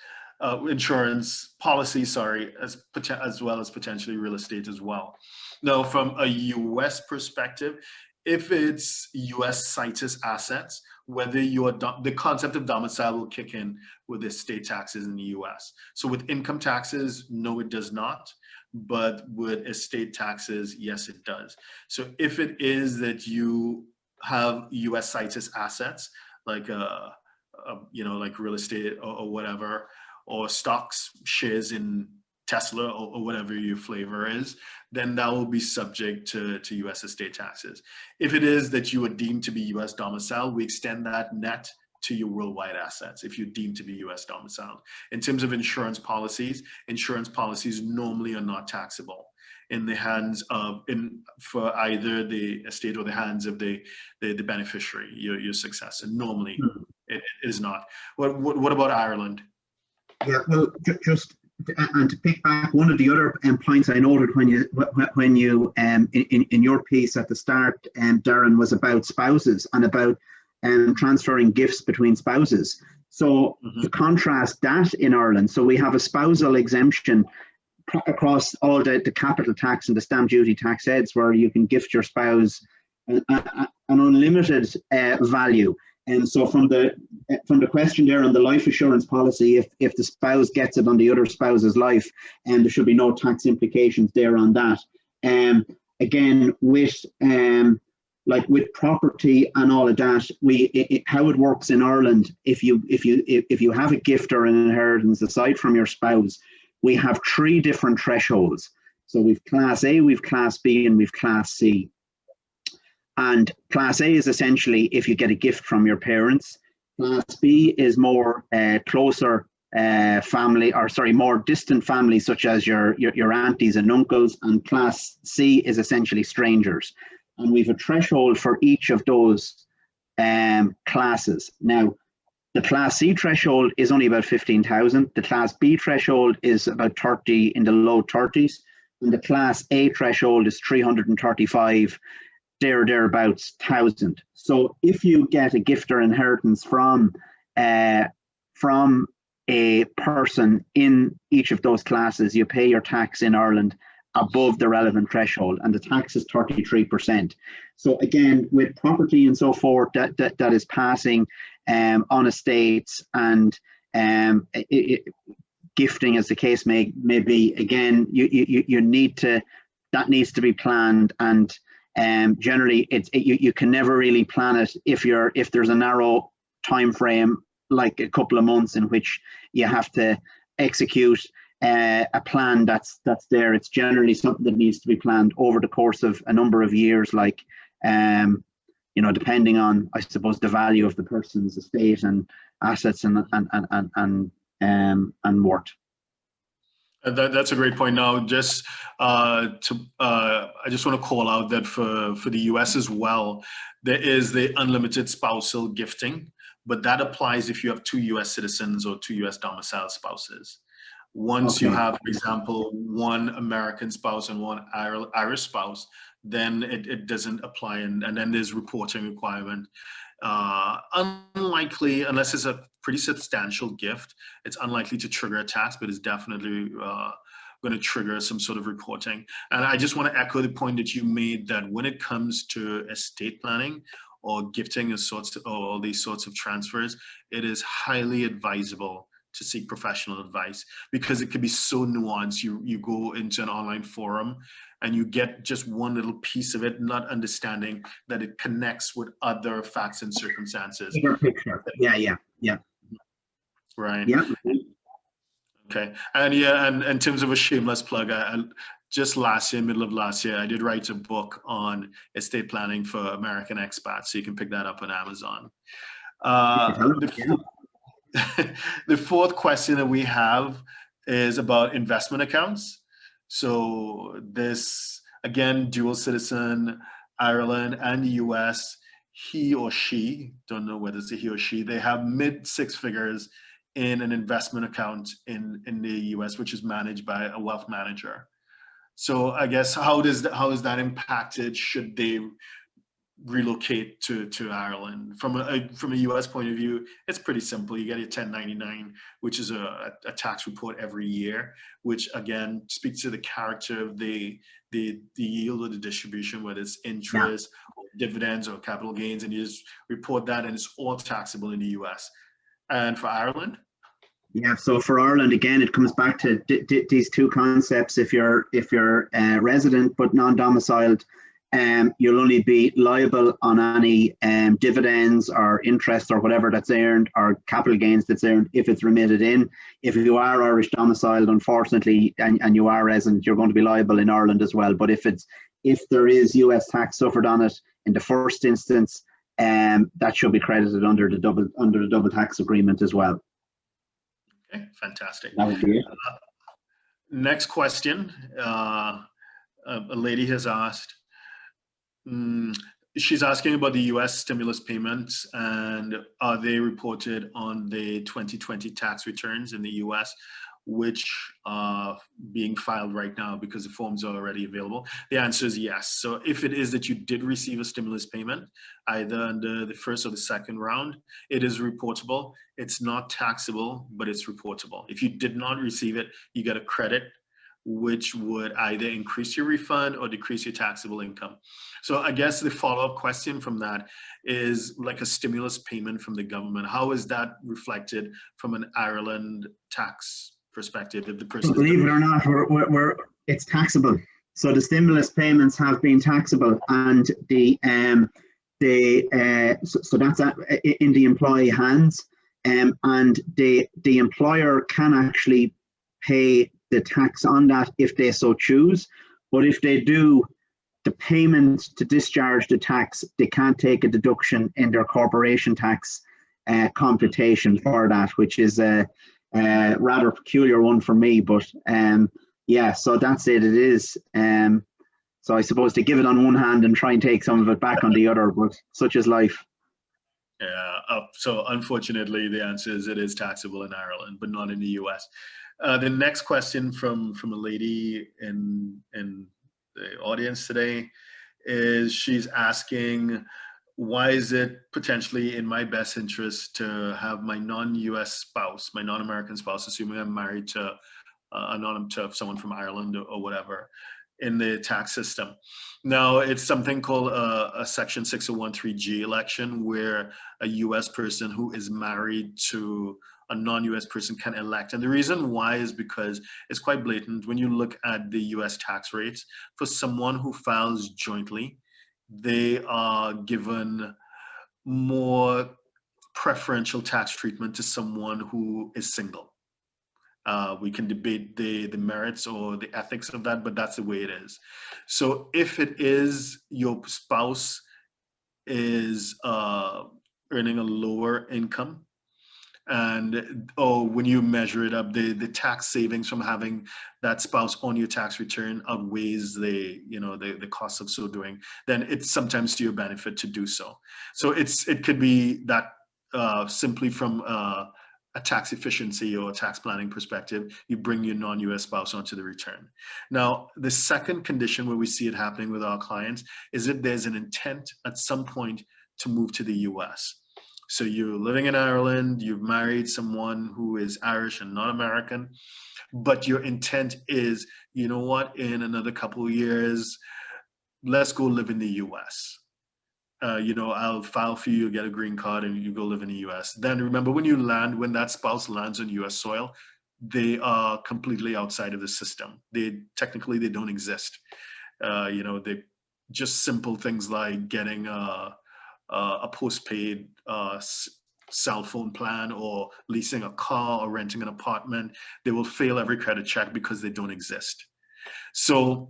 insurance policies, sorry, as well as potentially real estate as well. Now, from a U.S. perspective, if it's U.S. citus assets, whether the concept of domicile will kick in with estate taxes in the U.S. So with income taxes, no, it does not. But with estate taxes, yes, it does. So if it is that you have U.S. citus assets, like like real estate or whatever, or stocks, shares in Tesla or whatever your flavor is, then that will be subject to U.S. estate taxes. If it is that you are deemed to be U.S. domiciled, we extend that net to your worldwide assets if you're deemed to be U.S. domiciled. In terms of insurance policies normally are not taxable in the hands of, for either the estate or the hands of the beneficiary, your successor. Normally, it is not. What about Ireland? Yeah, well, just and to pick back one of the other points I noted when you in your piece at the start, Derren, was about spouses and about transferring gifts between spouses. So to contrast that in Ireland, so we have a spousal exemption across all the capital tax and the stamp duty tax heads, where you can gift your spouse an unlimited value. And so from the question there on the life assurance policy, if the spouse gets it on the other spouse's life, and there should be no tax implications there on that. Again, with with property and all of that, how it works in Ireland, if you have a gift or an inheritance aside from your spouse, we have 3 different thresholds. So we've Class A, we've Class B, and we've Class C. And Class A is essentially if you get a gift from your parents. Class B is more closer family, or sorry, more distant family, such as your aunties and uncles. And Class C is essentially strangers. And we have a threshold for each of those classes. Now, the Class C threshold is only about 15,000. The Class B threshold is about 30, in the low 30s. And the Class A threshold is 335, thereabouts, 1,000. So if you get a gift or inheritance from a person in each of those classes, you pay your tax in Ireland above the relevant threshold, and the tax is 33%. So again, with property and so forth that is passing on estates and gifting, as the case may be, again, you need to, that needs to be planned. And generally you can never really plan it if there's a narrow time frame, like a couple of months, in which you have to execute a plan that's there. It's generally something that needs to be planned over the course of a number of years, like depending on, I suppose, the value of the person's estate and assets and worth. That's a great point. Now, just I just want to call out that for the US as well, there is the unlimited spousal gifting, but that applies if you have 2 US citizens or 2 US domiciled spouses. Once you have, for example, 1 American spouse and 1 Irish spouse, then it doesn't apply, and then there's reporting requirement. Unlikely, unless it's a pretty substantial gift, it's unlikely to trigger a tax, but it's definitely going to trigger some sort of reporting. And I just want to echo the point that you made, that when it comes to estate planning or gifting or these sorts of transfers, it is highly advisable to seek professional advice, because it can be so nuanced. You go into an online forum and you get just one little piece of it, not understanding that it connects with other facts and circumstances. Bigger picture. Yeah. right? Yeah. Okay. And yeah, and in terms of a shameless plug, I just last year, middle of last year, I did write a book on estate planning for American expats. So you can pick that up on Amazon. The, the fourth question that we have is about investment accounts. So this, again, dual citizen, Ireland and US, he or she, don't know whether it's a he or she, they have mid six figures in an investment account in the US, which is managed by a wealth manager. So I guess how is that impacted should they relocate to Ireland? From a US point of view, it's pretty simple. You get a 1099, which is a tax report every year, which again speaks to the character of the yield or the distribution, whether it's interest, or dividends, or capital gains, and you just report that, and it's all taxable in the US. And for Ireland? Yeah, so for Ireland, again, it comes back to these two concepts. If you're resident but non-domiciled, you'll only be liable on any dividends or interest or whatever that's earned, or capital gains that's earned, if it's remitted in. If you are Irish domiciled, unfortunately, and you are resident, you're going to be liable in Ireland as well. But if there is US tax suffered on it in the first instance, that should be credited under the double tax agreement as well. Okay, fantastic. That would be it. Next question. A lady has asked, she's asking about the US stimulus payments, and are they reported on the 2020 tax returns in the US, which are being filed right now because the forms are already available? The answer is yes. So if it is that you did receive a stimulus payment, either under the first or the second round, it is reportable. It's not taxable, but it's reportable. If you did not receive it, you get a credit, which would either increase your refund or decrease your taxable income. So I guess the follow-up question from that is, like a stimulus payment from the government, how is that reflected from an Ireland tax perspective? If the person, believe it or not, it's taxable. So the stimulus payments have been taxable, and so that's in the employee hands, and the employer can actually pay the tax on that if they so choose. But if they do the payment to discharge the tax, they can't take a deduction in their corporation tax computation for that, which is a rather peculiar one for me. But yeah, so that's it. It is. So I suppose they give it on one hand and try and take some of it back on the other, but such is life. Yeah. So unfortunately, the answer is it is taxable in Ireland, but not in the US. The next question from a lady in the audience today is, she's asking, why is it potentially in my best interest to have my non-US spouse, my non-American spouse, assuming I'm married to someone from Ireland or whatever, in the tax system? Now, it's something called a Section 6013G election, where a US person who is married to a non-US person can elect. And the reason why is because it's quite blatant. When you look at the US tax rates, for someone who files jointly, they are given more preferential tax treatment to someone who is single. We can debate the merits or the ethics of that, but that's the way it is. So if it is your spouse is earning a lower income, and when you measure it up, the tax savings from having that spouse on your tax return outweighs the cost of so doing, then it's sometimes to your benefit to do so. So it could be that simply from a tax efficiency or tax planning perspective, you bring your non-US spouse onto the return. Now, the second condition where we see it happening with our clients is that there's an intent at some point to move to the US. So you're living in Ireland, you've married someone who is Irish and not American, but your intent is, you know what, in another couple of years, let's go live in the US. I'll file for you, get a green card, and you go live in the US. Then remember, when that spouse lands on US soil, they are completely outside of the system. They don't exist. They just simple things like getting a postpaid cell phone plan or leasing a car or renting an apartment, they will fail every credit check because they don't exist. So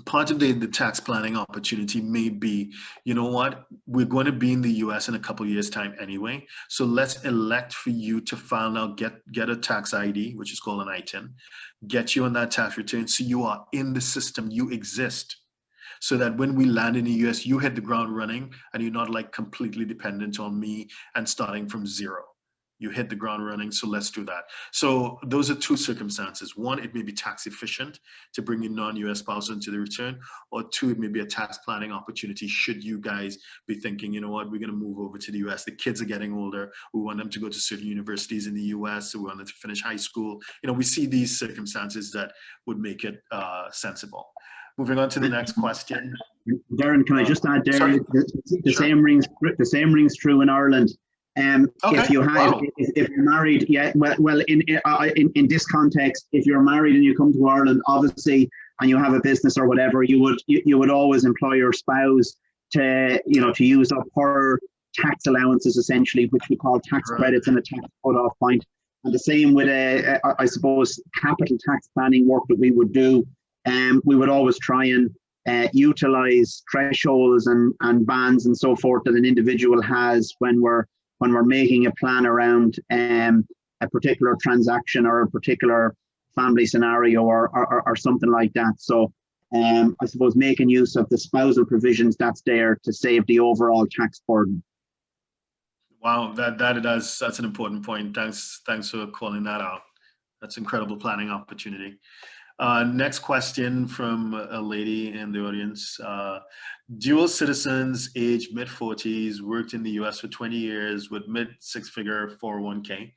part of the tax planning opportunity may be, you know what, we're going to be in the US in a couple of years' time anyway. So let's elect for you to file now, get a tax ID, which is called an ITIN, get you on that tax return so you are in the system, you exist. So that when we land in the US, you hit the ground running and you're not like completely dependent on me and starting from zero. You hit the ground running, so let's do that. So those are two circumstances. One, it may be tax efficient to bring in non-US spouse into the return, or two, it may be a tax planning opportunity should you guys be thinking, you know what, we're gonna move over to the US. The kids are getting older. We want them to go to certain universities in the US, so we want them to finish high school. You know, we see these circumstances that would make it sensible. Moving on to the next question. Darren, can I just add there, the Sure. same rings true in Ireland. Okay. If you have, Wow. if you're married, yeah, well, in this context, if you're married and you come to Ireland, obviously, and you have a business or whatever, you would always employ your spouse to, you know, to use up her tax allowances, essentially, which we call tax credits and a tax cut-off point. And the same with, I suppose, capital tax planning work that we would do. We would always try and utilize thresholds and bands and so forth that an individual has when we're making a plan around a particular transaction or a particular family scenario or something like that. So I suppose making use of the spousal provisions that's there to save the overall tax burden. Wow, that's an important point. Thanks for calling that out. That's incredible planning opportunity. Next question from a lady in the audience. Dual citizens, age mid-40s, worked in the US for 20 years with mid-six-figure 401k,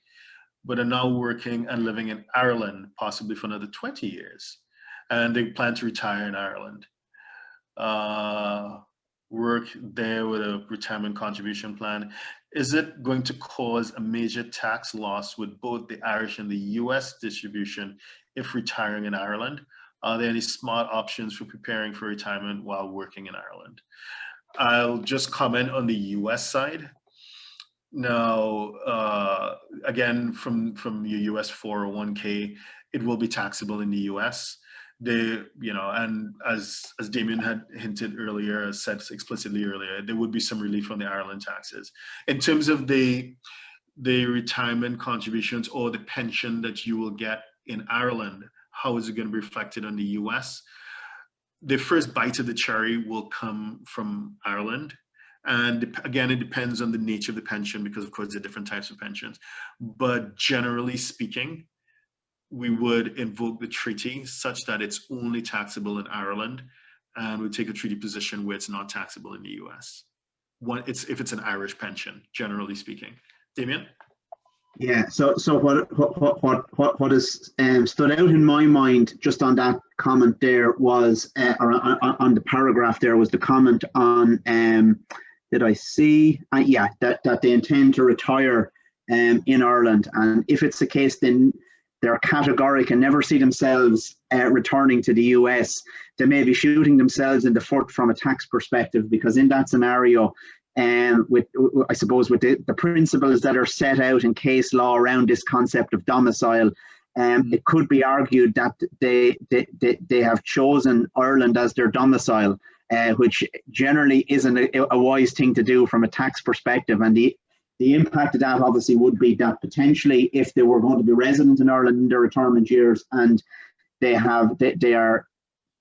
but are now working and living in Ireland, possibly for another 20 years. And they plan to retire in Ireland. Work there with a retirement contribution plan. Is it going to cause a major tax loss with both the Irish and the US distribution if retiring in Ireland? Are there any smart options for preparing for retirement while working in Ireland? I'll just comment on the US side. Now, again, from your US 401k, it will be taxable in the US. And as Damien had hinted earlier, said explicitly earlier, there would be some relief on the Ireland taxes. In terms of the retirement contributions or the pension that you will get in Ireland, how is it going to be reflected on the US? The first bite of the cherry will come from Ireland. And again, it depends on the nature of the pension because, of course, there are different types of pensions. But generally speaking, we would invoke the treaty such that it's only taxable in Ireland, and we take a treaty position where it's not taxable in the US. If it's an Irish pension, generally speaking. Damien? Yeah. So what has stood out in my mind just on that comment there was, or on the paragraph there was the comment on, did I see? Yeah, that they intend to retire in Ireland, and if it's the case, then they're categoric and never see themselves returning to the US. They may be shooting themselves in the foot from a tax perspective, because in that scenario, with the principles that are set out in case law around this concept of domicile, it could be argued that they have chosen Ireland as their domicile, which generally isn't a wise thing to do from a tax perspective. And the impact of that obviously would be that potentially, if they were going to be resident in Ireland in their retirement years and they are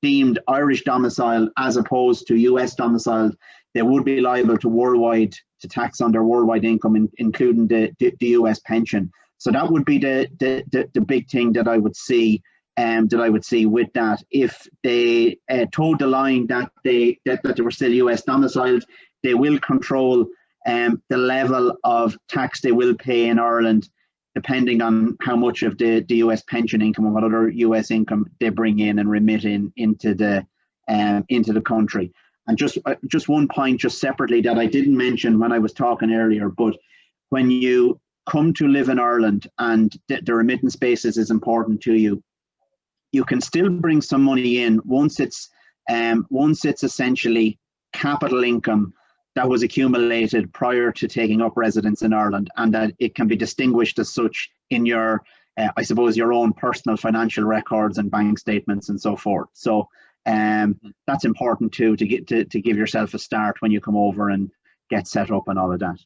deemed Irish domicile as opposed to US domicile, they would be liable to tax on their worldwide income, including the US pension. So that would be the big thing that I would see. With that, if they toed the line that they were still US domiciled, they will control the level of tax they will pay in Ireland, depending on how much of the US pension income and what other US income they bring in and remit into the country. And just one point, just separately, that I didn't mention when I was talking earlier, but when you come to live in Ireland and the remittance basis is important to you, you can still bring some money in once it's essentially capital income that was accumulated prior to taking up residence in Ireland, and that it can be distinguished as such in your, I suppose, your own personal financial records and bank statements and so forth. So that's important too, to give yourself a start when you come over and get set up and all of that.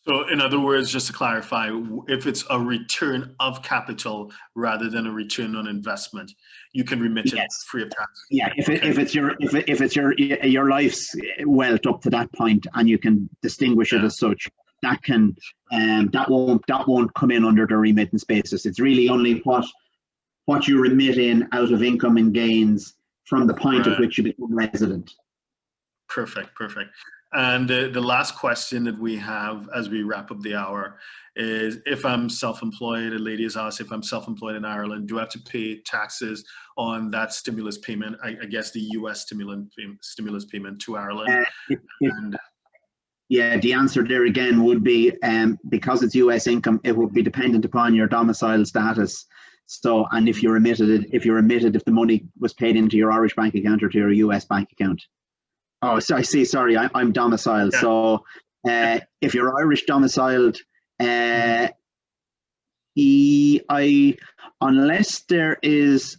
So in other words, just to clarify, if it's a return of capital rather than a return on investment, you can remit it free of tax. Yeah, if it's your life's wealth up to that point, and you can distinguish it as such, that can that won't come in under the remittance basis. It's really only what you remit in out of income and gains from the point at which you become resident. Perfect. And the last question that we have as we wrap up the hour is, if I'm self-employed, a lady has asked, if I'm self-employed in Ireland, do I have to pay taxes on that stimulus payment? I guess the U.S. stimulus payment to Ireland. Yeah, the answer there again would be, because it's U.S. income, it would be dependent upon your domicile status. So, and if you remitted if the money was paid into your Irish bank account or to your U.S. bank account. Oh, so I see. Sorry, I'm domiciled. Yeah. So, if you're Irish domiciled, unless there is,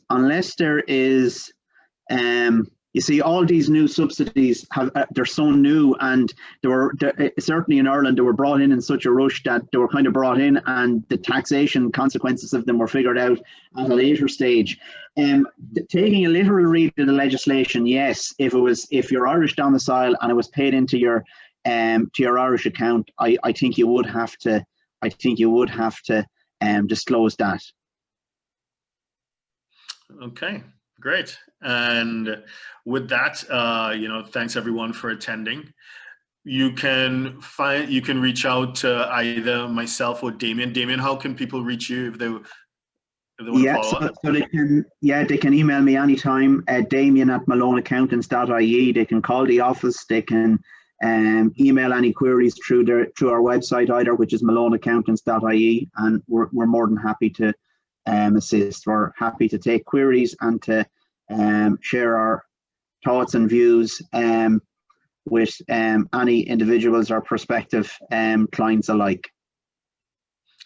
you see, all these new subsidies they're so new, and they were certainly in Ireland, they were brought in such a rush that they were kind of brought in, and the taxation consequences of them were figured out at a later stage. Taking a literal read of the legislation, yes, if you're Irish domicile and it was paid into your Irish account, I think you would have to disclose that. Okay. Great. And with that, thanks everyone for attending. You can reach out to either myself or Damien. Damien, how can people reach you if they want to follow up? So they can email me anytime at damien@maloneaccountants.ie. They can call the office. They can email any queries through our website either, which is maloneaccountants.ie, and we're more than happy to assist. We're happy to take queries and to share our thoughts and views with any individuals or prospective clients alike.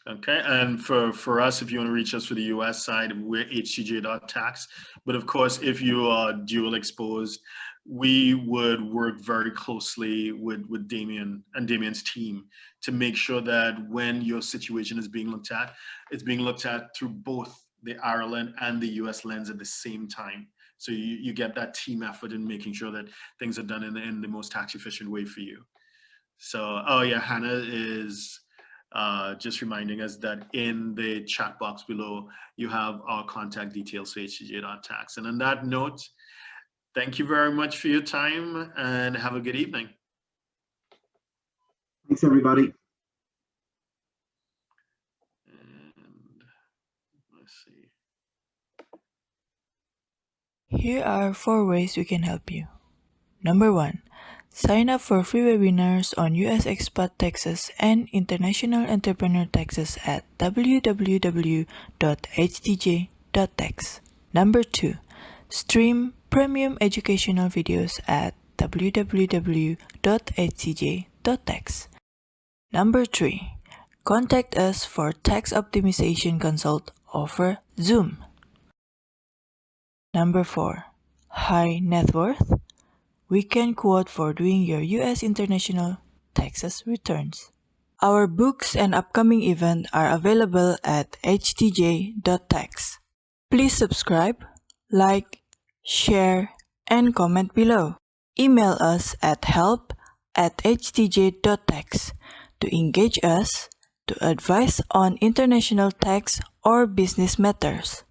Okay, and for us, if you want to reach us for the US side, we're htj.tax. But of course, if you are dual exposed, we would work very closely with Damien and Damien's team to make sure that when your situation is being looked at, it's being looked at through both the Ireland and the US lens at the same time. So you get that team effort in making sure that things are done in the most tax efficient way for you. So, oh yeah, Hannah is just reminding us that in the chat box below, you have our contact details for htj.tax. And on that note, thank you very much for your time and have a good evening. Thanks, everybody. And let's see. Here are 4 ways we can help you. Number 1. Sign up for free webinars on US expat taxes and international entrepreneur taxes at www.htj.tax. Number 2. Stream premium educational videos at www.htj.tax. Number 3. Contact us for tax optimization consult over Zoom. Number 4. High net worth. We can quote for doing your US international taxes returns. Our books and upcoming event are available at htj.tax. Please subscribe, like, share, and comment below. Email us at help@htj.tax to engage us, to advise on international tax or business matters.